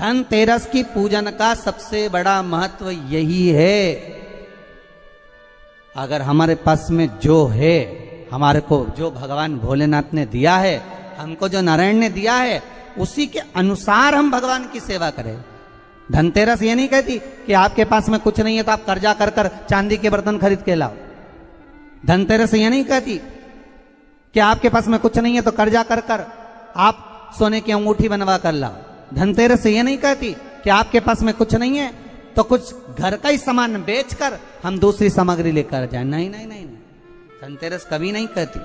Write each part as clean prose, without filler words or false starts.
धनतेरस की पूजन का सबसे बड़ा महत्व यही है, अगर हमारे पास में जो है, हमारे को जो भगवान भोलेनाथ ने दिया है, हमको जो नारायण ने दिया है, उसी के अनुसार हम भगवान की सेवा करें। धनतेरस ये नहीं कहती कि आपके पास में कुछ नहीं है तो आप कर्जा कर कर चांदी के बर्तन खरीद के लाओ। धनतेरस ये नहीं कहती कि आपके पास में कुछ नहीं है तो कर्जा कर कर आप सोने की अंगूठी बनवा कर लाओ। धनतेरस ये नहीं कहती कि आपके पास में कुछ नहीं है तो कुछ घर का ही सामान बेचकर हम दूसरी सामग्री लेकर जाए। नहीं नहीं नहीं, नहीं। धनतेरस कभी नहीं कहती।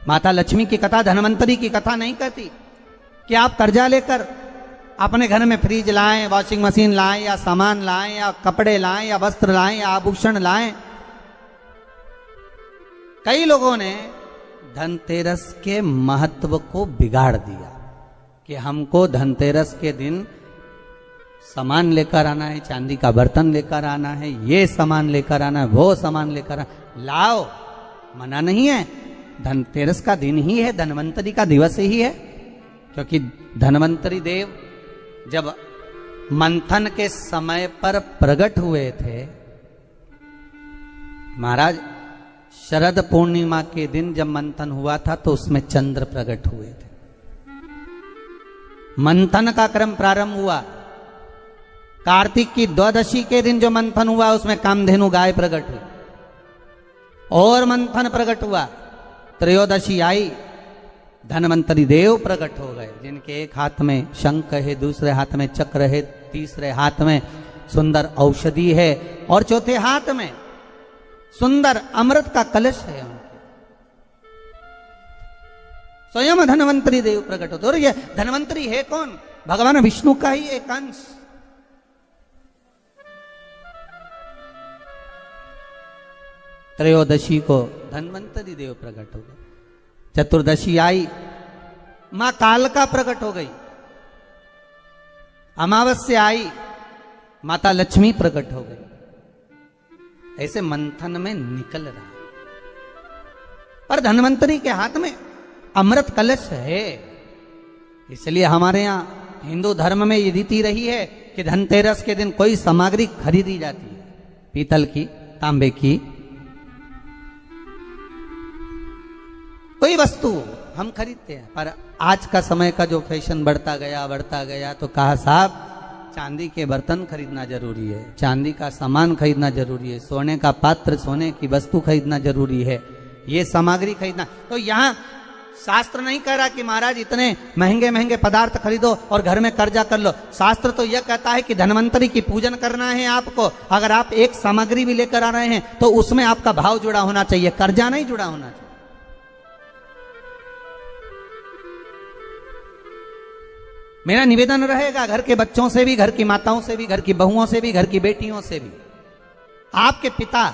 माता लक्ष्मी की कथा, धनवंतरी की कथा नहीं कहती कि आप कर्जा लेकर अपने घर में फ्रिज लाएं, वॉशिंग मशीन लाएं, या सामान लाएं, या कपड़े लाएं, या वस्त्र लाएं, या आभूषण लाएं। कई लोगों ने धनतेरस के महत्व को बिगाड़ दिया कि हमको धनतेरस के दिन सामान लेकर आना है, चांदी का बर्तन लेकर आना है, ये सामान लेकर आना है, वो सामान लेकर आना। लाओ, मना नहीं है। धनतेरस का दिन ही है, धनवंतरी का दिवस ही है, क्योंकि धनवंतरी देव जब मंथन के समय पर प्रकट हुए थे, महाराज शरद पूर्णिमा के दिन जब मंथन हुआ था तो उसमें चंद्र प्रकट हुए थे। मंथन का क्रम प्रारंभ हुआ, कार्तिक की द्वादशी के दिन जो मंथन हुआ उसमें कामधेनु गाय प्रकट हुई और मंथन प्रकट हुआ। त्रयोदशी आई, धनवंतरी देव प्रकट हो गए, जिनके एक हाथ में शंख है, दूसरे हाथ में चक्र है, तीसरे हाथ में सुंदर औषधि है और चौथे हाथ में सुंदर अमृत का कलश है उनके। स्वयं धनवंतरी देव प्रकट होते। और ये धनवंतरी है कौन? भगवान विष्णु का ही एक अंश। त्रयोदशी को धनवंतरी देव प्रकट हो गए। चतुर्दशी आई, मां कालका प्रकट हो गई। अमावस्या आई, माता लक्ष्मी प्रकट हो गई। ऐसे मंथन में निकल रहा, पर धनवंतरी के हाथ में अमृत कलश है। इसलिए हमारे यहां हिंदू धर्म में ये रीति रही है कि धनतेरस के दिन कोई सामग्री खरीदी जाती है, पीतल की, तांबे की, कोई वस्तु हम खरीदते हैं। पर आज का समय का जो फैशन बढ़ता गया तो कहा साहब चांदी के बर्तन खरीदना जरूरी है, चांदी का सामान खरीदना जरूरी है, सोने का पात्र, सोने की वस्तु खरीदना जरूरी है, ये सामग्री खरीदना। तो यहाँ शास्त्र नहीं कह रहा कि महाराज इतने महंगे महंगे पदार्थ खरीदो और घर में कर्जा कर लो। शास्त्र तो यह कहता है कि धनवंतरी की पूजन करना है आपको। अगर आप एक सामग्री भी लेकर आ रहे हैं तो उसमें आपका भाव जुड़ा होना चाहिए, कर्जा नहीं जुड़ा होना चाहिए। मेरा निवेदन रहेगा घर के बच्चों से भी, घर की माताओं से भी, घर की बहुओं से भी, घर की बेटियों से भी, आपके पिता,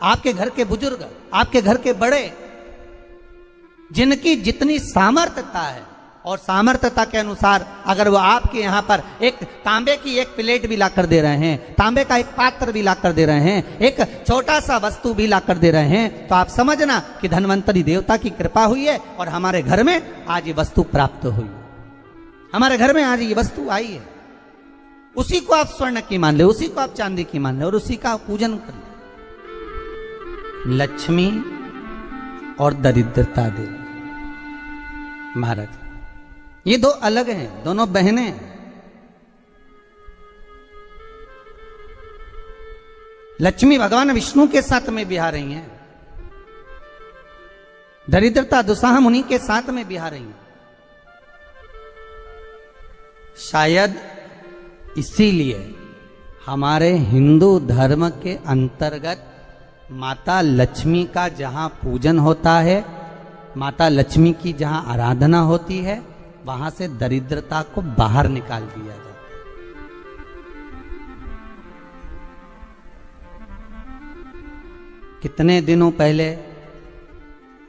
आपके घर के बुजुर्ग, आपके घर के बड़े, जिनकी जितनी सामर्थ्यता है और सामर्थ्यता के अनुसार अगर वो आपके यहाँ पर एक तांबे की एक प्लेट भी लाकर दे रहे हैं, तांबे का एक पात्र भी लाकर दे रहे हैं, एक छोटा सा वस्तु भी लाकर दे रहे हैं, तो आप समझना कि धनवंतरी देवता की कृपा हुई है और हमारे घर में आज ये वस्तु प्राप्त हुई है। हमारे घर में आज ये वस्तु आई है। उसी को आप स्वर्ण की मान ले, उसी को आप चांदी की मान ले और उसी का पूजन कर ले। लक्ष्मी और दरिद्रता देवी। महाराज ये दो अलग हैं, दोनों बहनें हैं। लक्ष्मी भगवान विष्णु के साथ में बिहा रही हैं, दरिद्रता दुसाह मुनि के साथ में बिहा रही हैं। शायद इसीलिए हमारे हिंदू धर्म के अंतर्गत माता लक्ष्मी का जहां पूजन होता है, माता लक्ष्मी की जहां आराधना होती है, वहां से दरिद्रता को बाहर निकाल दिया जाता है। कितने दिनों पहले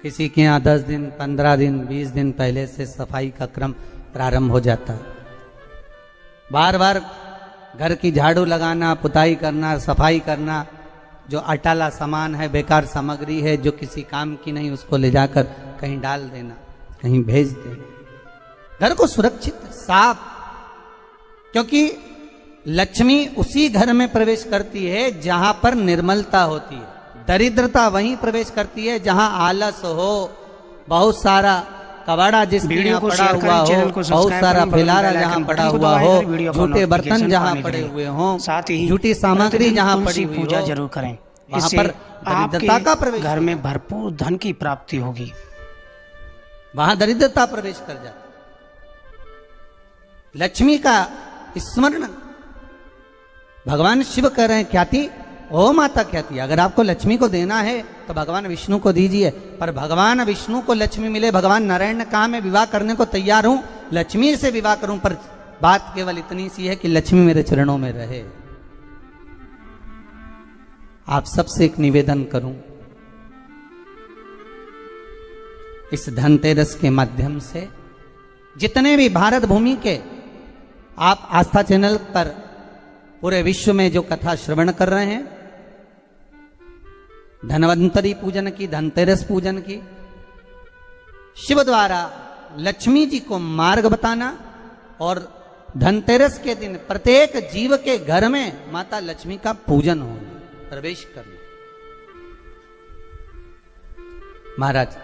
किसी के यहाँ 10 दिन, 15 दिन, 20 दिन पहले से सफाई का क्रम प्रारंभ हो जाता है। बार बार घर की झाड़ू लगाना, पुताई करना, सफाई करना, जो अटाला सामान है, बेकार सामग्री है, जो किसी काम की नहीं, उसको ले जाकर कहीं डाल देना, कहीं भेज देना। घर को सुरक्षित, साफ क्योंकि लक्ष्मी उसी घर में प्रवेश करती है जहां पर निर्मलता होती है। दरिद्रता वहीं प्रवेश करती है जहां आलस हो, बहुत सारा कबाड़ा जिसके यहाँ पड़ा हुआ हो, बहुत सारा फैलारा जहाँ पड़ा हुआ हो, झूठे बर्तन जहाँ पड़े हुए हों, साथ ही झूठी सामग्री जहाँ पड़ी हुई पूजा हो, जरूर करें। वहां इससे पर दरिद्रता का प्रवेश, घर में भरपूर धन की प्राप्ति होगी। वहां दरिद्रता प्रवेश कर जाती। लक्ष्मी का स्मरण भगवान शिव कह रहे हैं, ख्याति ओ माता ख्याति, अगर आपको लक्ष्मी को देना है तो भगवान विष्णु को दीजिए। पर भगवान विष्णु को लक्ष्मी मिले, भगवान नारायण ने कहा मैं विवाह करने को तैयार हूं, लक्ष्मी से विवाह करूं, पर बात केवल इतनी सी है कि लक्ष्मी मेरे चरणों में रहे। आप सबसे एक निवेदन करूं, इस धनतेरस के माध्यम से जितने भी भारत भूमि के आप आस्था चैनल पर पूरे विश्व में जो कथा श्रवण कर रहे हैं, धनवंतरी पूजन की, धनतेरस पूजन की, शिव द्वारा लक्ष्मी जी को मार्ग बताना और धनतेरस के दिन प्रत्येक जीव के घर में माता लक्ष्मी का पूजन होना, प्रवेश करना। महाराज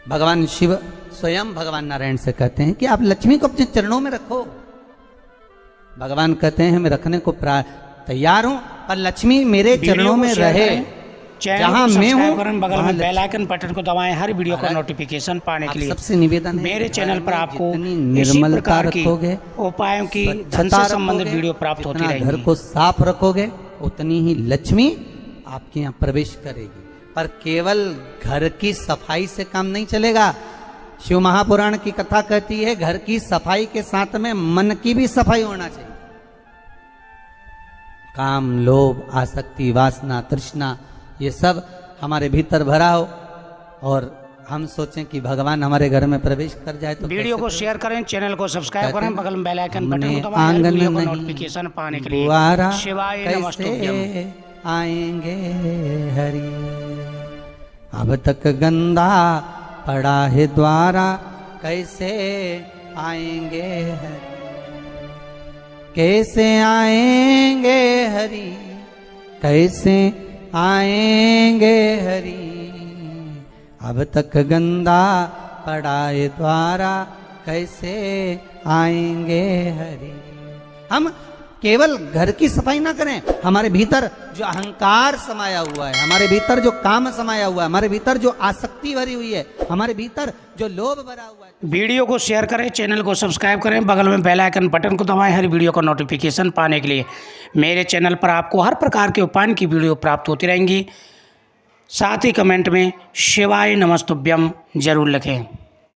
भगवान शिव स्वयं भगवान नारायण से कहते हैं कि आप लक्ष्मी को अपने चरणों में रखो। भगवान कहते हैं मैं रखने को तैयार हूं, पर लक्ष्मी मेरे चरणों में रहे, जहां मैं हूं। बगल में बेल आइकन बटन को दबाएं हर वीडियो का नोटिफिकेशन पाने के लिए। सबसे निवेदन है मेरे चैनल पर आपको निर्मलता रखोगे, उपायों की धन से संबंधित वीडियो प्राप्त होती रहेगी। घर को साफ रखोगे उतनी ही लक्ष्मी आपके यहाँ प्रवेश करेगी। पर केवल घर की सफाई से काम नहीं चलेगा। शिव महापुराण की कथा कहती है घर की सफाई के साथ में मन की भी सफाई होना चाहिए। काम, लोभ, आसक्ति, वासना, तृष्णा, ये सब हमारे भीतर भरा हो और हम सोचें कि भगवान हमारे घर में प्रवेश कर जाए तो वीडियो को शेयर करें, चैनल को सब्सक्राइब करें, बगल में बेल आइकन बटन को दबाएं हर वीडियो को नोटिफिकेशन पाने के लिए। शिवाय नमस्तुभ्यं। आएंगे हरि, अब तक गंदा पड़ा है द्वारा, कैसे आएंगे हरि, कैसे आएंगे हरि, कैसे आएंगे हरि, अब तक गंदा पड़ा है द्वारा, कैसे आएंगे हरि। हम केवल घर की सफाई ना करें, हमारे भीतर जो अहंकार समाया हुआ है, हमारे भीतर जो काम समाया हुआ है, हमारे भीतर जो आसक्ति भरी हुई है, हमारे भीतर जो लोभ भरा हुआ है। वीडियो को शेयर करें, चैनल को सब्सक्राइब करें, बगल में बेल आइकन बटन को दबाएं हर वीडियो का नोटिफिकेशन पाने के लिए। मेरे चैनल पर आपको हर प्रकार के उपाय की वीडियो प्राप्त होती रहेंगी। साथ ही कमेंट में शिवाय नमस्तुभ्यम जरूर लिखें।